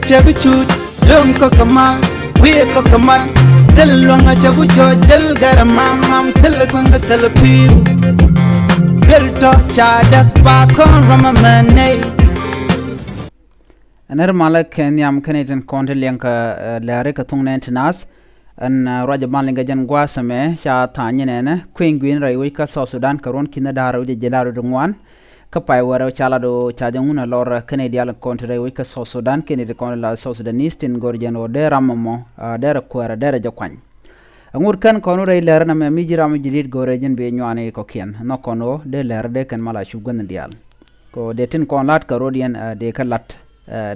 chaguchut lum ko kamal we ko kamal tel longa chagucho del garamam mam tel kwanga tel piu belto chadak pa kon ramamane anar malak nyam kaneten konte lenka lare ka tungne tinas an raja banlinga jan gwasame cha tanyene na kwingwin raiwi ka South Sudan karon kina daro je jelaro dungwan ka pai wara chala do chajanguna lor Canadian konte raiwi ka South Sudan kene de kon la South Sudanese tin gorjano de rammo de kwara de jakwan angur kan kono rai lare na me mijira mi jidit gorejen be nywane ko ken no kono de lare de kan mala shugan dial ko de tin kon lat karodian de kalat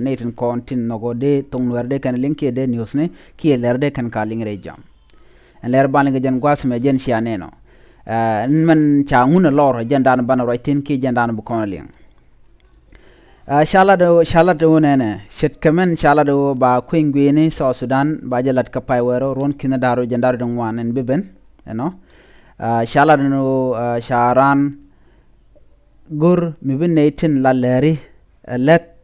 netin kontin nogo de tong werde kan linki de news ne ki lerde kan kaling rejam en ler balinga jan gwas me jen siane no man cha nguna lor jandan ban roitin ki jandan bu konaling shala do nene shit kamen shala do ba kwingwe ni South Sudan ba jalat ka pai wero ron kina daro jandar dong wan en biben no shala no sharan gur mibin netin la leri let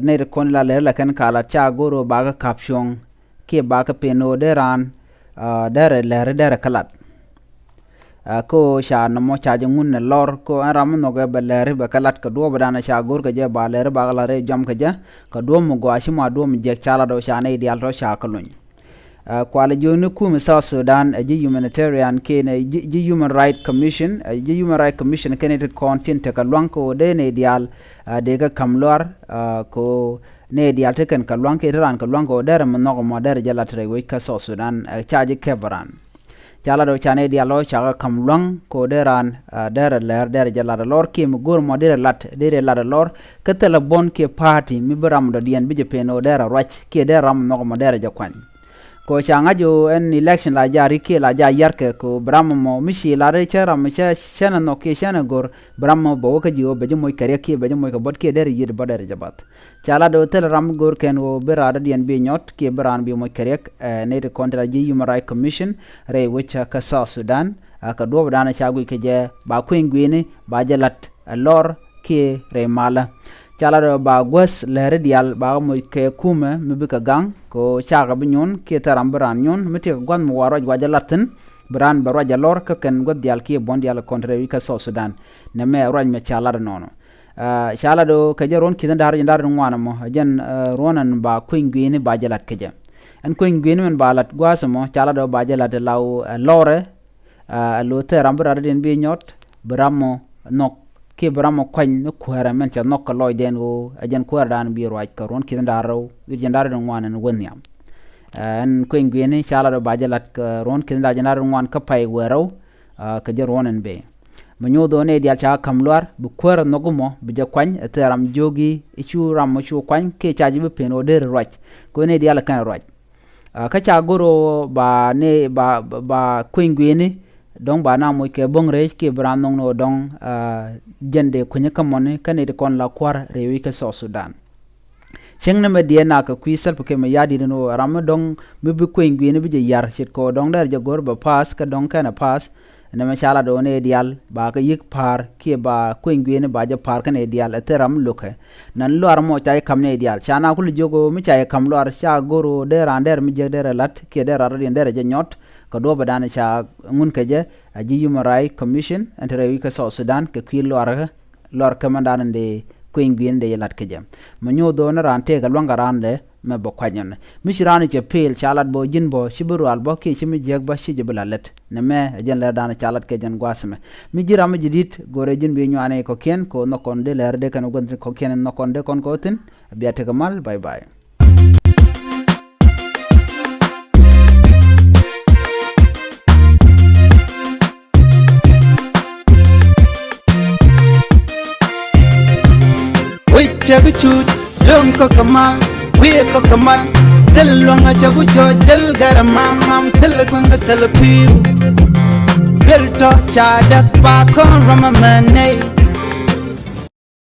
ne kon la ler la kan kala cha goro baga caption ke baga peno deran dere ler dere kalat ko sha no mo cha jungun ne lor ko aram no ga beler be kalat ka do badana sha gor ka je ba ler baga la re jam ka je ka do mo gwashi ma do mo je chala do sha ne ideal to sha kalun kwala jonu kum South Sudan ji humanitarian ke ne ji human right commission ji human right commission ke ne content ka lwanko de ne ideal de ga kamlor ko ne ideal te kan ka lwanke ran ka lwanko de ram no mo de jala tre we ka South Sudan chaji kebran chala do chane ideal lo cha kamlwang ko de ran de ler de jala lor ke mo gor mo de lat de la lor ka telebon ke party mi bram do dien bi je peno de rach ke de ram no mo de jakwan ko changa jo en election la jari ke la ja yarke ko brahmo mishi la re chara micha chana no ke chana gor brahmo bo ka jo be moy kare ke be moy ka bot ke der yid bodere jabat chala do tel ram gor ken wo berada dien be nyot ke bran be moy kare ne de kontra ji human right commission re wicha ka South Sudan ka do dana chagu ke je ba kwingwini ba jalat lor ke re mala chala do ba gwas lere dial ba moy ke kuma mibika gang ko chaga binyon ke taram bran nyon meti gwan mo waro wajalatin bran baro jalor ka ken god dial ki bon dial kontre wi ka South Sudan ne me roñ me chala do nono chala do ke jaron ki ndar ngwana mo jen ronan ba kwingwini ba jalat ke je en kwingwini men balat gwasamo chala do ba jalat law lore lo taram bran den bi nyot bramo nok ke bramo kwany no kwara men cha nokka loy den wo ajen kwara dan bi roaj ka ron ki ndaro wi jandar do ngwana no wonyam en kwingwini chala do bajalat ka ron ki ndar jandar ngwan ka pay wero ka je ronen be manyo do ne dial cha kamlwar bu kwara nogumo bi je kwany teram jogi ichu ram mo chu kwany ke chaji be peno der roaj ko ne dial kan roaj ka cha goro ba ne ba kwingwini donc ba na moy ke bong re ke bran no dong jende kunya kamone kane de kon la kwar rewi ke South Sudan cheng na media na ka kwisal ke me yadi no ram dong mi bi ko ngwi ne bi je yar chit ko dong der je gor ba pass ka dong kana pass na me chala do ne dial ba ka yik par ke ba ko ngwi ne ba je par ka ne dial teram luke nan lo ar mo tay kam ne dial chana kul jogo mi chay kam lo ar cha goro de rander mi je der lat ke der ar der je nyot ka do badana cha ngun ke je ji human right commission entre wi ka South Sudan ke kwi lor kamandana de kwingwin de lat ke jam manyo do na rante ga longa rande me bo kwanyon mishirani che pel chalat bo jinbo shiburu albo ke chimi jeg ba shije bulalet ne me jen le dana chalat ke jen gwasme mi jira mi jidit gore jin bi nyane ko ken ko nokon de lerde kan gon ko ken nokon de kon ko tin biate kamal bye bye chaguchut lum ko kamal we ko kamal tel longa chagucho del garamam mam tel kwanga tel piu belto chadak pa kon ramamane